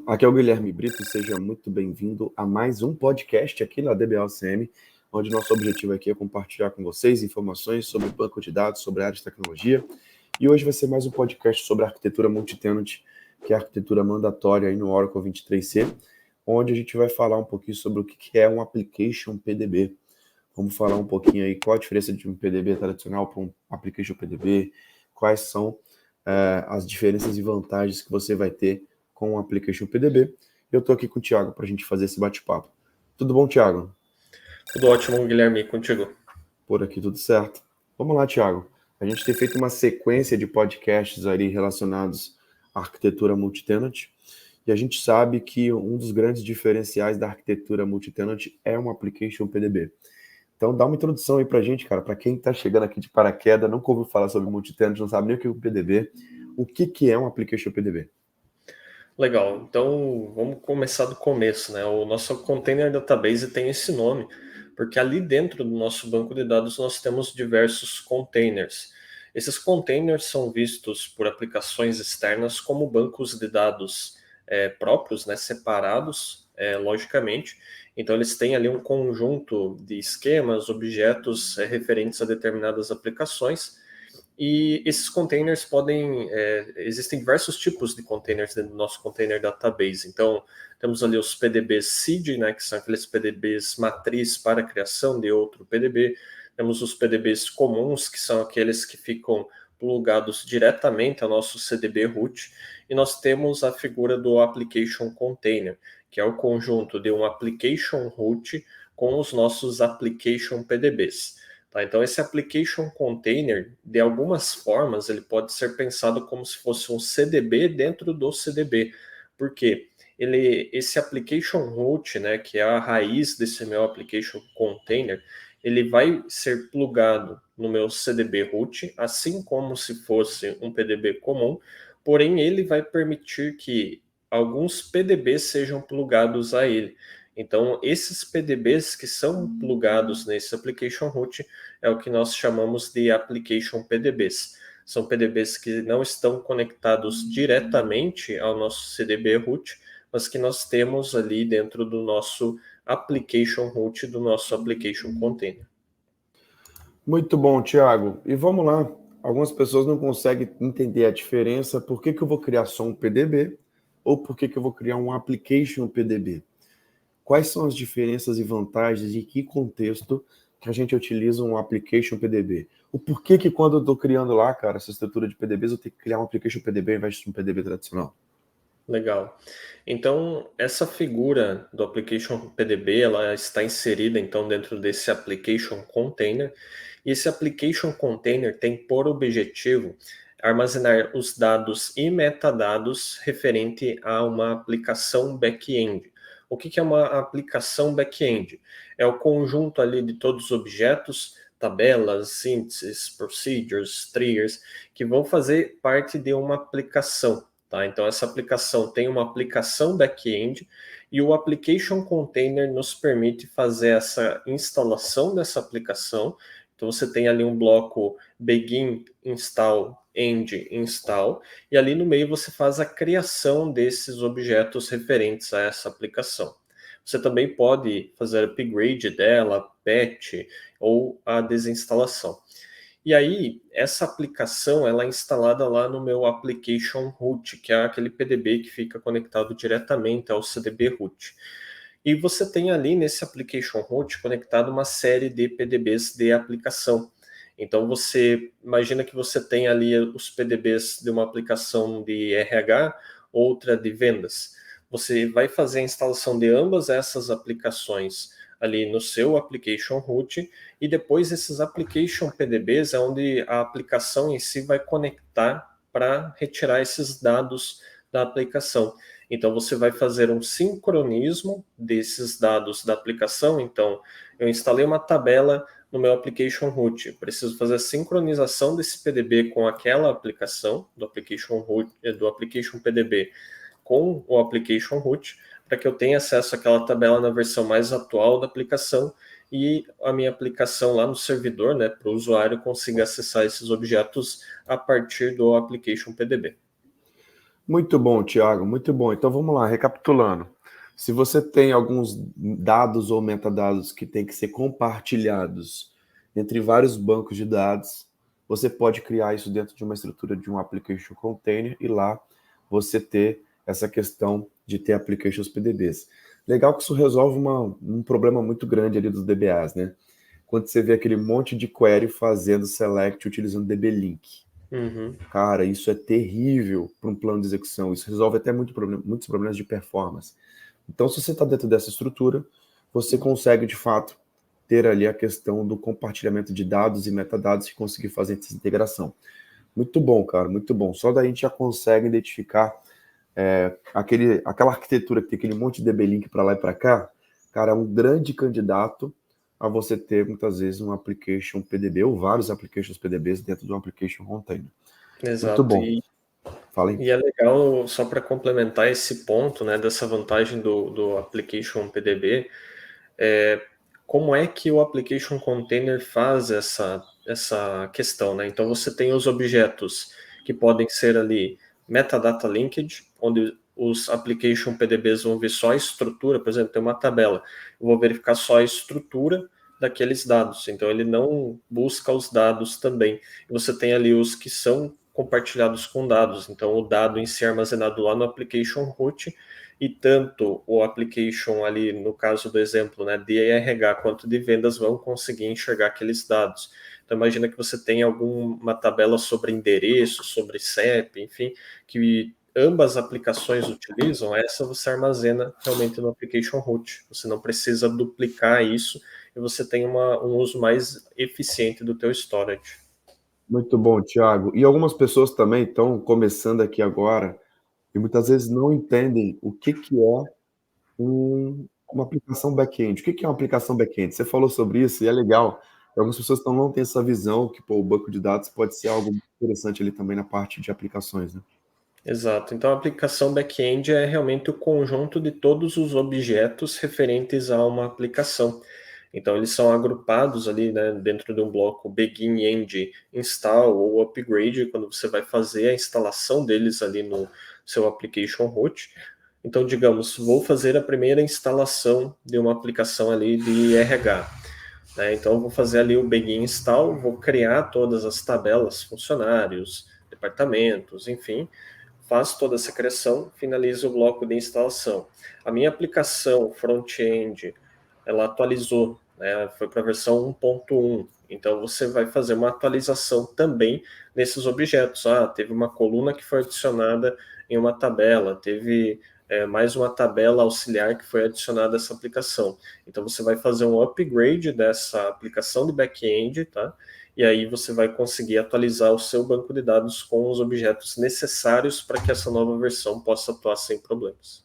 Aqui é o Guilherme Brito e seja muito bem-vindo a mais um podcast aqui na DBA-UCM, onde nosso objetivo aqui é compartilhar com vocês informações sobre banco de dados, sobre a área de tecnologia. E hoje vai ser mais um podcast sobre arquitetura multi-tenant, que é a arquitetura mandatória aí no Oracle 23c, onde a gente vai falar um pouquinho sobre o que é um Application PDB. Vamos falar um pouquinho aí qual a diferença de um PDB tradicional para um Application PDB, quais são as diferenças e vantagens que você vai ter com o Application PDB. Eu estou aqui com o Thiago para a gente fazer esse bate-papo. Tudo bom, Thiago? Tudo ótimo, Guilherme, contigo. Por aqui tudo certo. Vamos lá, Thiago. A gente tem feito uma sequência de podcasts ali relacionados à arquitetura multi-tenant, e a gente sabe que um dos grandes diferenciais da arquitetura multi-tenant é um Application PDB. Então dá uma introdução aí para a gente, cara, para quem está chegando aqui de paraquedas, nunca ouviu falar sobre multi-tenant, não sabe nem o que é um PDB, o que é um Application PDB? Legal, então vamos começar do começo, né? O nosso Container Database tem esse nome, porque ali dentro do nosso banco de dados nós temos diversos containers. Esses containers são vistos por aplicações externas como bancos de dados próprios, né? Separados, logicamente. Então eles têm ali um conjunto de esquemas, objetos referentes a determinadas aplicações. E esses containers existem diversos tipos de containers dentro do nosso container database. Então, temos ali os PDBs seed, né, que são aqueles PDBs matriz para a criação de outro PDB. Temos os PDBs comuns, que são aqueles que ficam plugados diretamente ao nosso CDB root. E nós temos a figura do application container, que é o conjunto de um application root com os nossos application PDBs. Tá? Então, esse application container, de algumas formas, ele pode ser pensado como se fosse um CDB dentro do CDB. Por quê? Esse application root, né, que é a raiz desse meu application container, ele vai ser plugado no meu CDB root, assim como se fosse um PDB comum, porém ele vai permitir que alguns PDBs sejam plugados a ele. Então, esses PDBs que são plugados nesse application root é o que nós chamamos de application PDBs. São PDBs que não estão conectados diretamente ao nosso CDB root, mas que nós temos ali dentro do nosso application root, do nosso application container. Muito bom, Thiago. E vamos lá. Algumas pessoas não conseguem entender a diferença. Por que eu vou criar só um PDB ou por que eu vou criar um Application PDB? Quais são as diferenças e vantagens e que contexto que a gente utiliza um Application PDB? O porquê que quando eu estou criando lá, cara, essa estrutura de PDBs, eu tenho que criar um Application PDB ao invés de um PDB tradicional? Legal. Então, essa figura do Application PDB, ela está inserida então dentro desse Application Container. E esse Application Container tem por objetivo armazenar os dados e metadados referente a uma aplicação back-end. O que é uma aplicação back-end? É o conjunto ali de todos os objetos, tabelas, sínteses, procedures, triggers, que vão fazer parte de uma aplicação. Tá? Então, essa aplicação tem uma aplicação back-end e o Application Container nos permite fazer essa instalação dessa aplicação. Então, você tem ali um bloco begin, install, end, install, e ali no meio você faz a criação desses objetos referentes a essa aplicação. Você também pode fazer upgrade dela, patch ou a desinstalação. E aí, essa aplicação ela é instalada lá no meu application root, que é aquele PDB que fica conectado diretamente ao CDB root. E você tem ali nesse application root conectado uma série de PDBs de aplicação. Então você imagina que você tem ali os PDBs de uma aplicação de RH, outra de vendas. Você vai fazer a instalação de ambas essas aplicações ali no seu application root e depois esses application PDBs é onde a aplicação em si vai conectar para retirar esses dados da aplicação. Então você vai fazer um sincronismo desses dados da aplicação. Então eu instalei uma tabela no meu application root, eu preciso fazer a sincronização desse PDB com aquela aplicação do application root, do application PDB com o application root, para que eu tenha acesso àquela tabela na versão mais atual da aplicação e a minha aplicação lá no servidor, né, para o usuário consiga acessar esses objetos a partir do application PDB. Muito bom, Thiago, muito bom. Então vamos lá, recapitulando. Se você tem alguns dados ou metadados que têm que ser compartilhados entre vários bancos de dados, você pode criar isso dentro de uma estrutura de um application container e lá você ter essa questão de ter applications PDBs. Legal que isso resolve um problema muito grande ali dos DBAs, né? Quando você vê aquele monte de query fazendo select utilizando DB-Link. Uhum. Cara, isso é terrível para um plano de execução. Isso resolve até muitos problemas de performance. Então, se você está dentro dessa estrutura, você consegue, de fato, ter ali a questão do compartilhamento de dados e metadados e conseguir fazer essa integração. Muito bom, cara, muito bom. Só daí a gente já consegue identificar aquela arquitetura que tem aquele monte de DB-Link para lá e para cá. Cara, é um grande candidato a você ter, muitas vezes, um application PDB ou vários applications PDBs dentro de um application container. Muito Exato. bom. Fala aí. E é legal, só para complementar esse ponto, né, dessa vantagem do Application PDB, como é que o Application Container faz essa questão, né? Então você tem os objetos que podem ser ali metadata linked, onde os Application PDBs vão ver só a estrutura, por exemplo, tem uma tabela, eu vou verificar só a estrutura daqueles dados, então ele não busca os dados também. E você tem ali os que são compartilhados com dados, então o dado em si é armazenado lá no Application Root, e tanto o application ali, no caso do exemplo, né, de RH quanto de vendas vão conseguir enxergar aqueles dados. Então imagina que você tem alguma tabela sobre endereço, sobre CEP, enfim, que ambas aplicações utilizam, essa você armazena realmente no application root. Você não precisa duplicar isso e você tem um uso mais eficiente do teu storage. Muito bom, Thiago. E algumas pessoas também estão começando aqui agora e muitas vezes não entendem o que é uma aplicação back-end. O que é uma aplicação back-end? Você falou sobre isso e é legal. Algumas pessoas não têm essa visão que pô, o banco de dados pode ser algo interessante ali também na parte de aplicações, né? Exato. Então, a aplicação back-end é realmente o conjunto de todos os objetos referentes a uma aplicação. Então, eles são agrupados ali, né, dentro de um bloco begin, end, install ou upgrade, quando você vai fazer a instalação deles ali no seu application root. Então, digamos, vou fazer a primeira instalação de uma aplicação ali de RH. Né? Então, eu vou fazer ali o begin install, vou criar todas as tabelas, funcionários, departamentos, enfim, faço toda essa criação, finalizo o bloco de instalação. A minha aplicação front-end, ela atualizou, né, foi para a versão 1.1, então você vai fazer uma atualização também nesses objetos. Teve uma coluna que foi adicionada em uma tabela, teve mais uma tabela auxiliar que foi adicionada a essa aplicação. Então você vai fazer um upgrade dessa aplicação de back-end, tá? E aí você vai conseguir atualizar o seu banco de dados com os objetos necessários para que essa nova versão possa atuar sem problemas.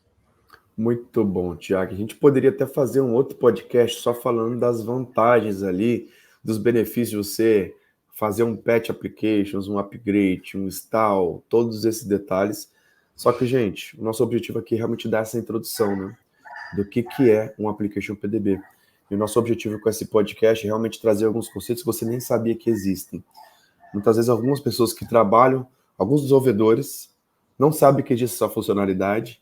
Muito bom, Tiago. A gente poderia até fazer um outro podcast só falando das vantagens ali, dos benefícios de você fazer um patch applications, um upgrade, um install, todos esses detalhes. Só que, gente, o nosso objetivo aqui é realmente dar essa introdução, né, do que é um application PDB. E o nosso objetivo com esse podcast é realmente trazer alguns conceitos que você nem sabia que existem. Muitas vezes algumas pessoas que trabalham, alguns desenvolvedores, não sabem que existe essa funcionalidade.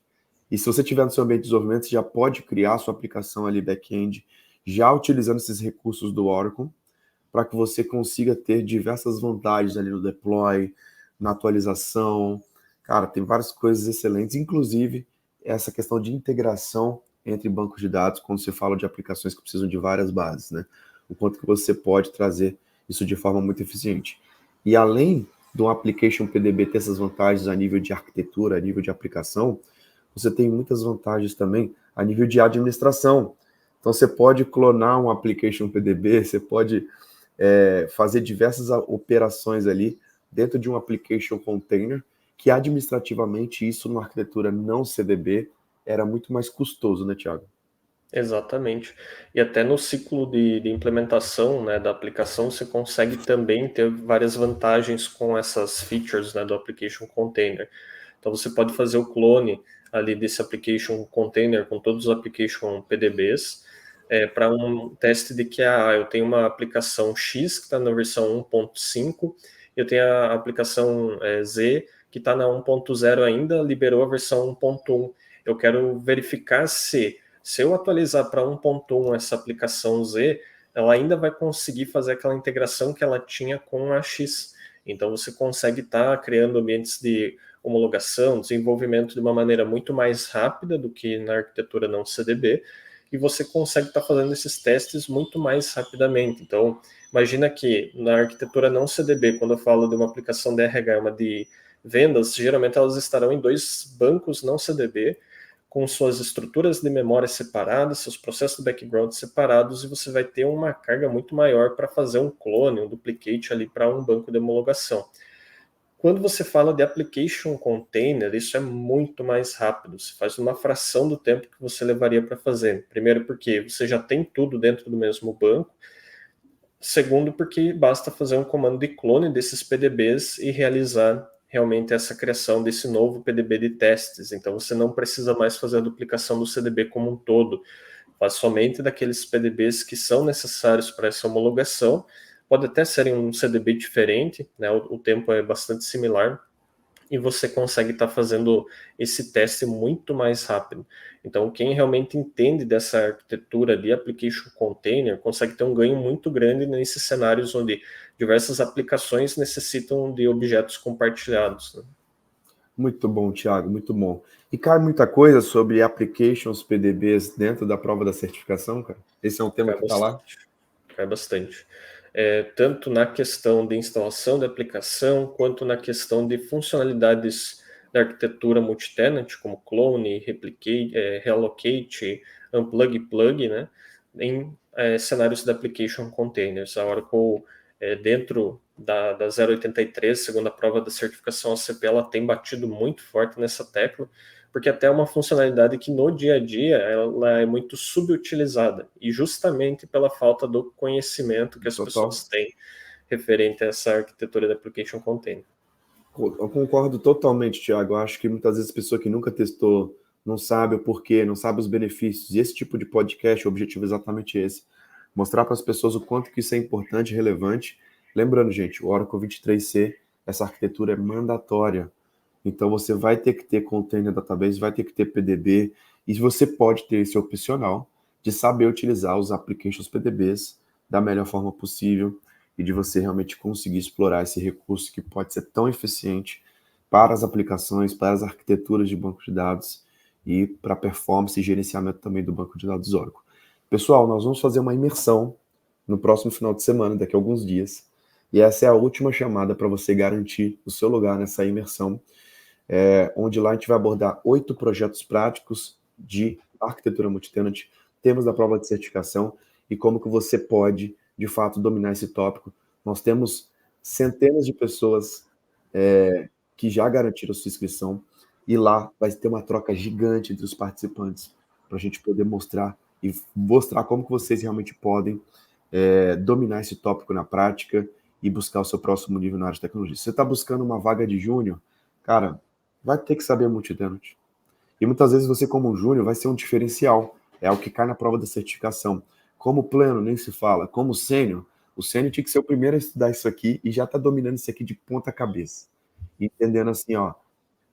E se você tiver no seu ambiente de desenvolvimento, você já pode criar sua aplicação ali back-end, já utilizando esses recursos do Oracle, para que você consiga ter diversas vantagens ali no deploy, na atualização. Cara, tem várias coisas excelentes, inclusive essa questão de integração entre bancos de dados, quando você fala de aplicações que precisam de várias bases, né? O quanto que você pode trazer isso de forma muito eficiente. E além do application PDB ter essas vantagens a nível de arquitetura, a nível de aplicação, você tem muitas vantagens também a nível de administração. Então você pode clonar um application PDB, você pode fazer diversas operações ali dentro de um application container, que administrativamente isso numa arquitetura não CDB era muito mais custoso, né, Thiago? Exatamente. E até no ciclo de implementação, né, da aplicação, você consegue também ter várias vantagens com essas features, né, do Application Container. Então você pode fazer o clone ali desse Application Container com todos os Application PDBs para um teste de que eu tenho uma aplicação X que está na versão 1.5 e eu tenho a aplicação Z que está na 1.0 ainda, liberou a versão 1.1. Eu quero verificar se eu atualizar para 1.1 essa aplicação Z, ela ainda vai conseguir fazer aquela integração que ela tinha com a X. Então você consegue estar criando ambientes de homologação, desenvolvimento de uma maneira muito mais rápida do que na arquitetura não CDB, e você consegue estar fazendo esses testes muito mais rapidamente. Então, imagina que na arquitetura não CDB, quando eu falo de uma aplicação de RH, uma de vendas, geralmente elas estarão em 2 bancos não CDB, com suas estruturas de memória separadas, seus processos de background separados, e você vai ter uma carga muito maior para fazer um clone, um duplicate ali para um banco de homologação. Quando você fala de application container, isso é muito mais rápido. Você faz uma fração do tempo que você levaria para fazer. Primeiro, porque você já tem tudo dentro do mesmo banco. Segundo, porque basta fazer um comando de clone desses PDBs e realizar realmente essa criação desse novo PDB de testes. Então, você não precisa mais fazer a duplicação do CDB como um todo. Faz somente daqueles PDBs que são necessários para essa homologação. Pode até ser um CDB diferente, né? O tempo é bastante similar, e você consegue estar fazendo esse teste muito mais rápido. Então, quem realmente entende dessa arquitetura de application container consegue ter um ganho muito grande nesses cenários onde diversas aplicações necessitam de objetos compartilhados, né? Muito bom, Thiago, muito bom. E cai muita coisa sobre applications PDBs dentro da prova da certificação, cara? Esse é um tema que está lá? Cai bastante. Tanto na questão de instalação da aplicação, quanto na questão de funcionalidades da arquitetura multitenant, como clone, replicate, reallocate, unplug e plug, né, em cenários de application containers. A Oracle, dentro da 083, segundo a prova da certificação ACP, ela tem batido muito forte nessa tecla, porque até é uma funcionalidade que no dia a dia ela é muito subutilizada, e justamente pela falta do conhecimento que as pessoas têm referente a essa arquitetura de application container. Eu concordo totalmente, Thiago. Eu acho que muitas vezes a pessoa que nunca testou não sabe o porquê, não sabe os benefícios. E esse tipo de podcast, o objetivo é exatamente esse. Mostrar para as pessoas o quanto que isso é importante e relevante. Lembrando, gente, o Oracle 23C, essa arquitetura é mandatória. Então, você vai ter que ter container database, vai ter que ter PDB, e você pode ter esse opcional de saber utilizar os applications PDBs da melhor forma possível e de você realmente conseguir explorar esse recurso que pode ser tão eficiente para as aplicações, para as arquiteturas de banco de dados e para a performance e gerenciamento também do banco de dados Oracle. Pessoal, nós vamos fazer uma imersão no próximo final de semana, daqui a alguns dias, e essa é a última chamada para você garantir o seu lugar nessa imersão, onde lá a gente vai abordar 8 projetos práticos de arquitetura multitenant, temas da prova de certificação e como que você pode, de fato, dominar esse tópico. Nós temos centenas de pessoas que já garantiram sua inscrição, e lá vai ter uma troca gigante entre os participantes para a gente poder mostrar como que vocês realmente podem dominar esse tópico na prática e buscar o seu próximo nível na área de tecnologia. Se você está buscando uma vaga de júnior, cara, vai ter que saber multitenant. E muitas vezes você, como um júnior, vai ser um diferencial. É o que cai na prova da certificação. Como pleno, nem se fala. Como sênior, o sênior tinha que ser o primeiro a estudar isso aqui e já está dominando isso aqui de ponta cabeça. Entendendo assim, ó,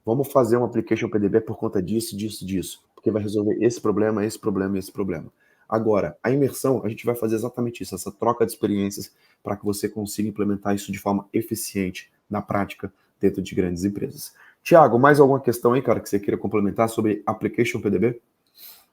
vamos fazer um application PDB por conta disso, disso. Porque vai resolver esse problema, esse problema e esse problema. Agora, a imersão, a gente vai fazer exatamente isso, essa troca de experiências para que você consiga implementar isso de forma eficiente na prática dentro de grandes empresas. Thiago, mais alguma questão aí, cara, que você queira complementar sobre application PDB?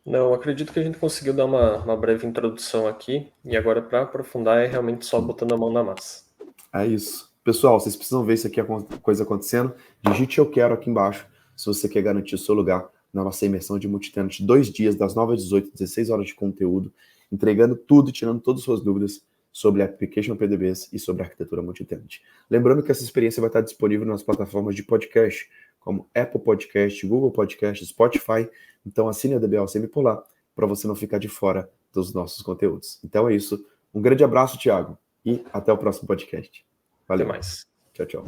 Não, acredito que a gente conseguiu dar uma breve introdução aqui, e agora para aprofundar é realmente só botando a mão na massa. É isso. Pessoal, vocês precisam ver isso aqui, a coisa acontecendo. Digite eu quero aqui embaixo, se você quer garantir o seu lugar na nossa imersão de multitenant, 2 dias, das 9 às 18, 16 horas de conteúdo, entregando tudo, tirando todas as suas dúvidas sobre application PDBs e sobre arquitetura multitenant. Lembrando que essa experiência vai estar disponível nas plataformas de podcast, como Apple Podcast, Google Podcast, Spotify. Então assine a DBLCM por lá, para você não ficar de fora dos nossos conteúdos. Então é isso. Um grande abraço, Thiago, e até o próximo podcast. Valeu. Até mais. Tchau, tchau.